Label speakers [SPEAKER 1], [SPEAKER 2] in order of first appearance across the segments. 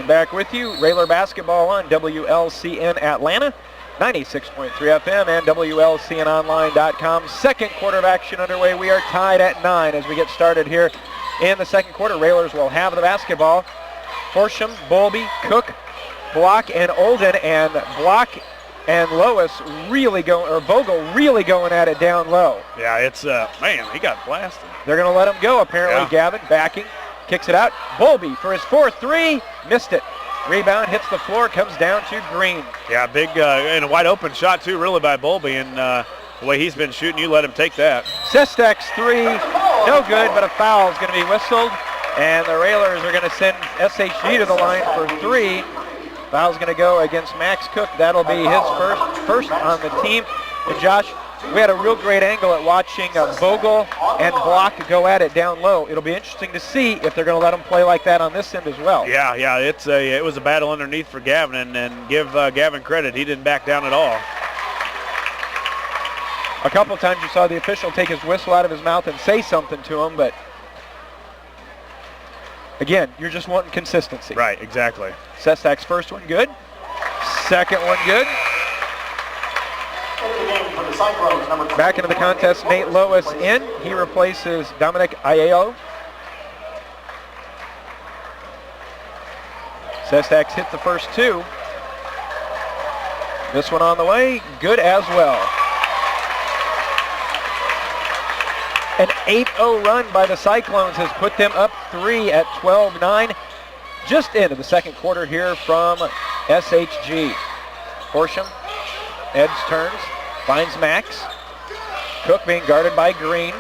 [SPEAKER 1] Back with you, Railer basketball on WLCN Atlanta, 96.3 FM and WLCNonline.com. Second quarter of action underway. We are tied at 9 as we get started here in the second quarter. Railers will have the basketball. Horsham, Bowlby, Cook, Block, and Olden, and Block and Lois really going, or Vogel really going at it down low.
[SPEAKER 2] Yeah, it's, man, he got blasted.
[SPEAKER 1] They're going to let him go, apparently.
[SPEAKER 2] Yeah.
[SPEAKER 1] Gavin backing, kicks it out. Bowlby for his 4-3, missed it. Rebound hits the floor, comes down to Green.
[SPEAKER 2] Yeah, big and a wide open shot, too, really, by Bowlby. And the way he's been shooting, you let him take that.
[SPEAKER 1] Sestak's 3, no good, but a foul is going to be whistled. And the Railers are going to send SHG to the line for 3. Foul's going to go against Max Cook. That'll be his first on the team. And Josh, we had a real great angle at watching Vogel and Block go at it down low. It'll be interesting to see if they're going to let them play like that on this end as well.
[SPEAKER 2] Yeah, it was a battle underneath for Gavin, and give Gavin credit. He didn't back down at all.
[SPEAKER 1] A couple of times you saw the official take his whistle out of his mouth and say something to him, but again, you're just wanting consistency.
[SPEAKER 2] Right, exactly.
[SPEAKER 1] Sestak's first one good. Second one good. Back into the contest, Nate Lois in. He replaces Dominic Aiello. Sestak's hit the first 2. This one on the way, good as well. An 8-0 run by the Cyclones has put them up 3 at 12-9. Just into the second quarter here from SHG. Horsham, Eds turns, finds Max. Cook being guarded by Green.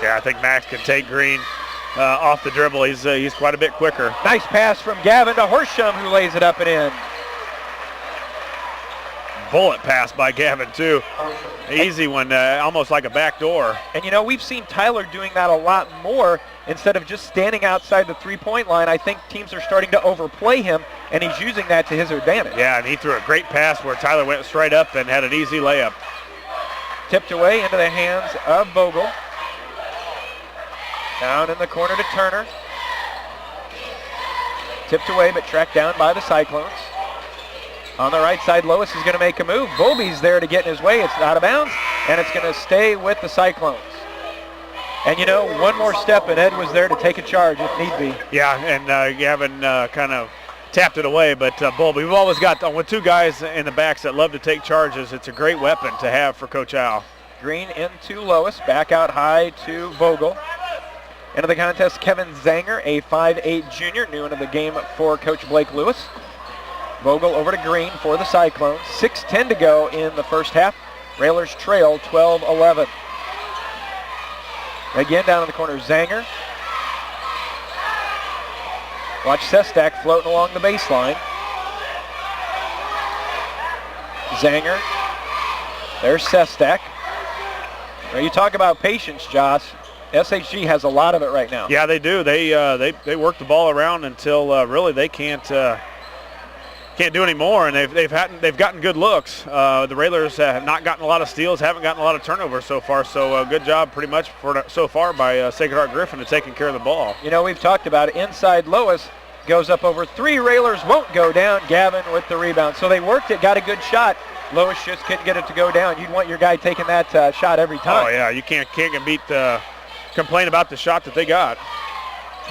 [SPEAKER 2] Yeah, I think Max can take Green off the dribble. He's quite a bit quicker.
[SPEAKER 1] Nice pass from Gavin to Horsham, who lays it up and in.
[SPEAKER 2] Bullet pass by Gavin, too. Easy one, almost like a back door.
[SPEAKER 1] And, you know, we've seen Tyler doing that a lot more instead of just standing outside the three-point line. I think teams are starting to overplay him, and he's using that to his advantage.
[SPEAKER 2] Yeah, and he threw a great pass where Tyler went straight up and had an easy layup.
[SPEAKER 1] Tipped away into the hands of Vogel. Down in the corner to Turner. Tipped away but tracked down by the Cyclones. On the right side, Lois is going to make a move. Bowlby's there to get in his way. It's out of bounds, and it's going to stay with the Cyclones. And, you know, one more step, and Ed was there to take a charge if need be.
[SPEAKER 2] Yeah, and Gavin kind of tapped it away, but Bowlby, we've always got, with 2 guys in the backs that love to take charges, it's a great weapon to have for Coach Al.
[SPEAKER 1] Green into Lois, back out high to Vogel. Into the contest, Kevin Zanger, a 5'8 junior, new into the game for Coach Blake Lewis. Vogel over to Green for the Cyclones. 6:10 to go in the first half. Railers trail 12-11. Again down in the corner, Zanger. Watch Sestak floating along the baseline. Zanger. There's Sestak. Now you talk about patience, Josh. SHG has a lot of it right now.
[SPEAKER 2] Yeah, they do. They work the ball around until really they can't do any more, and they've gotten good looks. The Railers have not gotten a lot of steals, haven't gotten a lot of turnovers so far. So good job, pretty much so far by Sacred Heart-Griffin to taking care of the ball.
[SPEAKER 1] You know, we've talked about it. Inside Lois goes up over 3. Railers won't go down. Gavin with the rebound. So they worked it, got a good shot. Lois just couldn't get it to go down. You'd want your guy taking that shot every time.
[SPEAKER 2] Oh yeah, you can't complain about the shot that they got.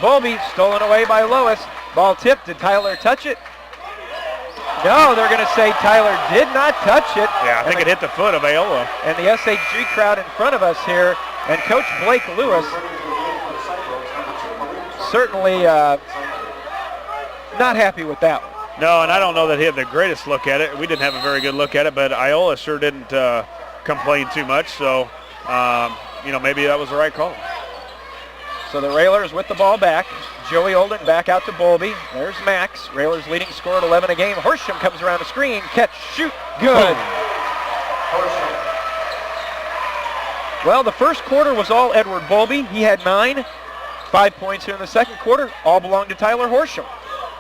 [SPEAKER 1] Bowlby stolen away by Lois. Ball tipped. Did Tyler touch it? No, they're going to say Tyler did not touch it.
[SPEAKER 2] Yeah, I think it hit the foot of Aola.
[SPEAKER 1] And the SHG crowd in front of us here, and Coach Blake Lewis certainly not happy with that one.
[SPEAKER 2] No, and I don't know that he had the greatest look at it. We didn't have a very good look at it, but Aola sure didn't complain too much. So, you know, maybe that was the right call.
[SPEAKER 1] So the Railers with the ball back. Joey Olden back out to Bowlby. There's Max. Railers leading score at 11 a game. Horsham comes around the screen. Catch, shoot, good. Well, the first quarter was all Edward Bowlby. He had 9. 5 points here in the second quarter. All belonged to Tyler Horsham.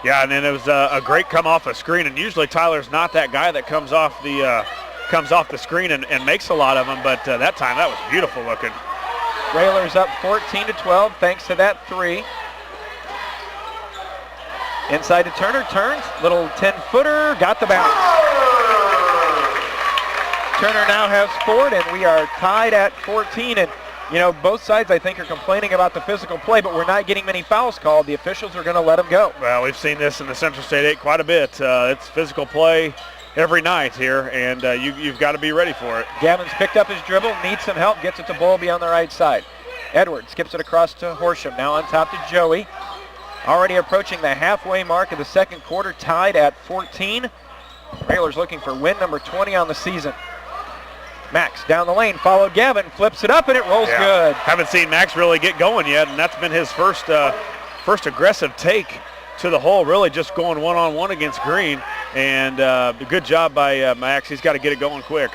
[SPEAKER 2] Yeah, and then it was a great come off a screen. And usually Tyler's not that guy that comes off the screen and makes a lot of them. But that time, that was beautiful looking.
[SPEAKER 1] Railers up 14-12 thanks to that 3. Inside to Turner, turns, little 10-footer, got the bounce. Turner now has scored, and we are tied at 14. And you know, both sides, I think, are complaining about the physical play, but we're not getting many fouls called. The officials are going to let them go.
[SPEAKER 2] Well, we've seen this in the Central State 8 quite a bit. It's physical play every night here, and you've got to be ready for it.
[SPEAKER 1] Gavin's picked up his dribble, needs some help, gets it to Bowlby on the right side. Edwards skips it across to Horsham, now on top to Joey. Already approaching the halfway mark of the second quarter, tied at 14. Railers looking for win number 20 on the season. Max down the lane, followed Gavin, flips it up, and it rolls good.
[SPEAKER 2] Haven't seen Max really get going yet, and that's been his first aggressive take to the hole, really just going one-on-one against Green. And good job by Max. He's got to get it going quick.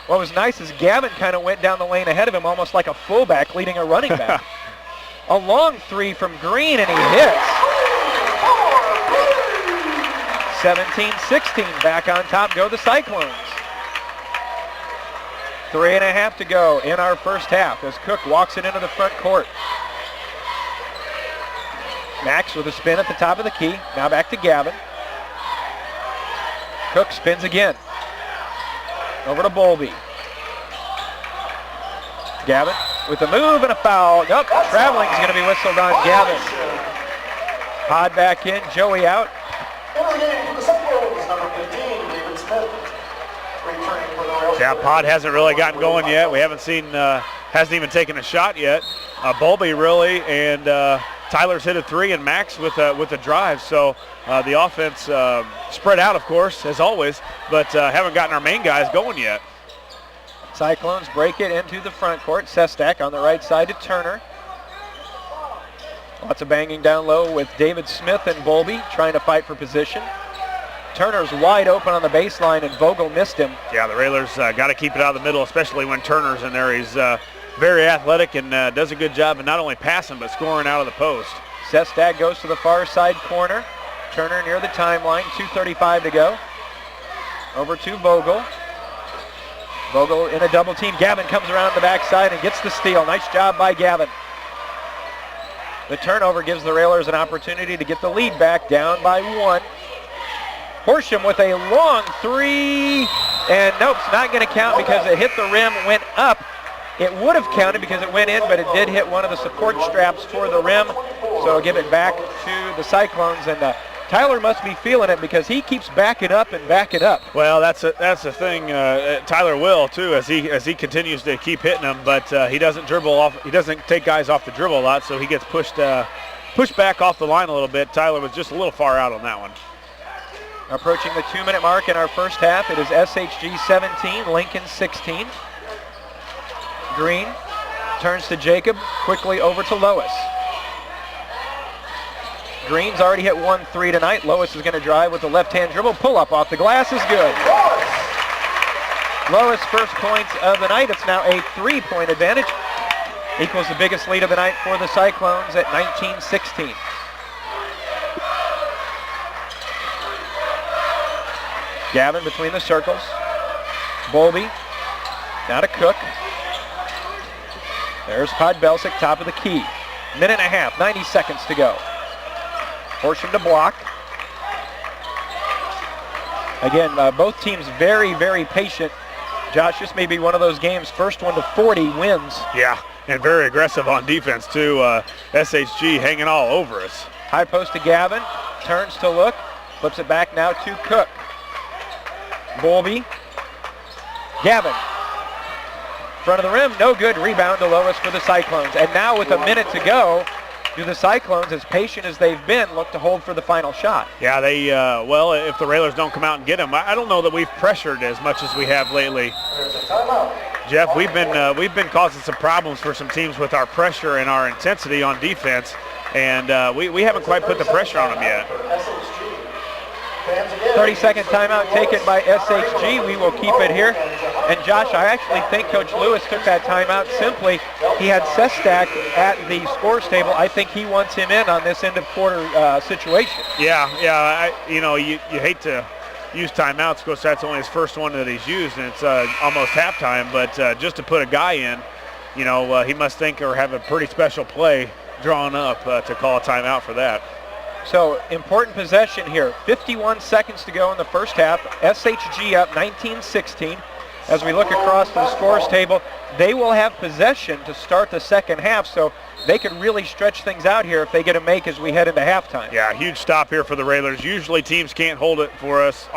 [SPEAKER 1] What was nice is Gavin kind of went down the lane ahead of him, almost like a fullback leading a running back. A long three from Green, and he hits. 17-16, back on top go the Cyclones. 3.5 to go in our first half as Cook walks it into the front court. Max with a spin at the top of the key. Now back to Gavin. Cook spins again. Over to Bowlby. Gavin with a move and a foul. Nope, traveling's going to be whistled on Gavin. Pod back in, Joey out.
[SPEAKER 2] Yeah, Pod hasn't really gotten going yet. We haven't seen, hasn't even taken a shot yet. Bowlby really, and Tyler's hit a three, and Max with a drive. So the offense spread out, of course, as always, but haven't gotten our main guys going yet.
[SPEAKER 1] Cyclones break it into the front court. Sestak on the right side to Turner. Lots of banging down low with David Smith and Bowlby trying to fight for position. Turner's wide open on the baseline, and Vogel missed him.
[SPEAKER 2] Yeah, the Railers got to keep it out of the middle, especially when Turner's in there. He's very athletic and does a good job of not only passing but scoring out of the post.
[SPEAKER 1] Sestak goes to the far side corner. Turner near the timeline, 2:35 to go. Over to Vogel. Vogel in a double team. Gavin comes around the backside and gets the steal. Nice job by Gavin. The turnover gives the Railers an opportunity to get the lead back, down by 1. Horsham with a long three, and nope, it's not going to count because it hit the rim, went up. It would have counted because it went in, but it did hit one of the support straps for the rim, so it'll give it back to the Cyclones. And Tyler must be feeling it because he keeps backing up and backing up.
[SPEAKER 2] Well, that's the thing. Tyler will too, as he continues to keep hitting them, but he doesn't dribble off. He doesn't take guys off the dribble a lot, so he gets pushed back off the line a little bit. Tyler was just a little far out on that one.
[SPEAKER 1] Approaching the 2-minute mark in our first half, it is SHG 17, Lincoln 16. Green turns to Jacob, quickly over to Lois. Green's already hit 1 3 tonight. Lois is going to drive with the left-hand dribble. Pull up off the glass is good. Lois' first points of the night. It's now a 3-point advantage. Equals the biggest lead of the night for the Cyclones at 19-16. Gavin between the circles. Bowlby. Now to Cook. There's Podbelsic, top of the key. Minute and a half, 90 seconds to go. Horsham to block. Again, both teams very, very patient. Josh, this may be one of those games, first one to 40 wins.
[SPEAKER 2] Yeah, and very aggressive on defense too. SHG hanging all over us.
[SPEAKER 1] High post to Gavin, turns to look, flips it back now to Cook. Bowlby. Gavin. Front of the rim, no good. Rebound to Lois for the Cyclones. And now with a minute to go, do the Cyclones, as patient as they've been, look to hold for the final shot?
[SPEAKER 2] Yeah, they, well, if the Railers don't come out and get them, I don't know that we've pressured as much as we have lately. Jeff, we've been causing some problems for some teams with our pressure and our intensity on defense, and we haven't quite put the pressure on them yet.
[SPEAKER 1] 30-second timeout taken by SHG. We will keep it here. And Josh, I actually think Coach Lewis took that timeout simply. He had Sestak at the scores table. I think he wants him in on this end of quarter situation.
[SPEAKER 2] Yeah. You hate to use timeouts because that's only his first one that he's used, and it's almost halftime. But just to put a guy in, he must think or have a pretty special play drawn up to call a timeout for that.
[SPEAKER 1] So important possession here. 51 seconds to go in the first half. SHG up 19-16. As we look across to the scores table, they will have possession to start the second half, so they could really stretch things out here if they get a make as we head into halftime.
[SPEAKER 2] Yeah, huge stop here for the Railers. Usually teams can't hold it for us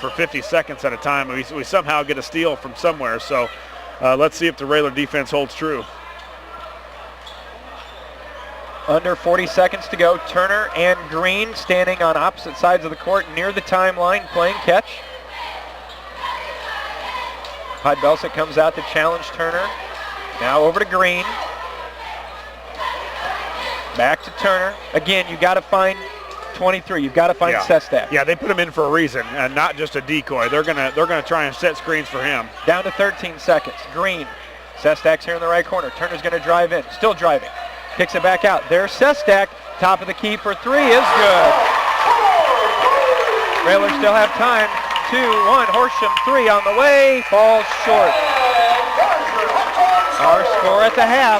[SPEAKER 2] for 50 seconds at a time. We somehow get a steal from somewhere, so let's see if the Railer defense holds true.
[SPEAKER 1] Under 40 seconds to go. Turner and Green standing on opposite sides of the court near the timeline playing catch. Podbelsic comes out to challenge Turner. Now over to Green. Back to Turner. Again, you got to find 23. You've got to find Sestak.
[SPEAKER 2] Yeah, they put him in for a reason, and not just a decoy. They're gonna try and set screens for him.
[SPEAKER 1] Down to 13 seconds. Green. Sestak's here in the right corner. Turner's going to drive in. Still driving. Kicks it back out. There's Sestak. Top of the key for three is good. Railers still have time. 2-1. Horsham 3 on the way. Falls short. Our score at the half.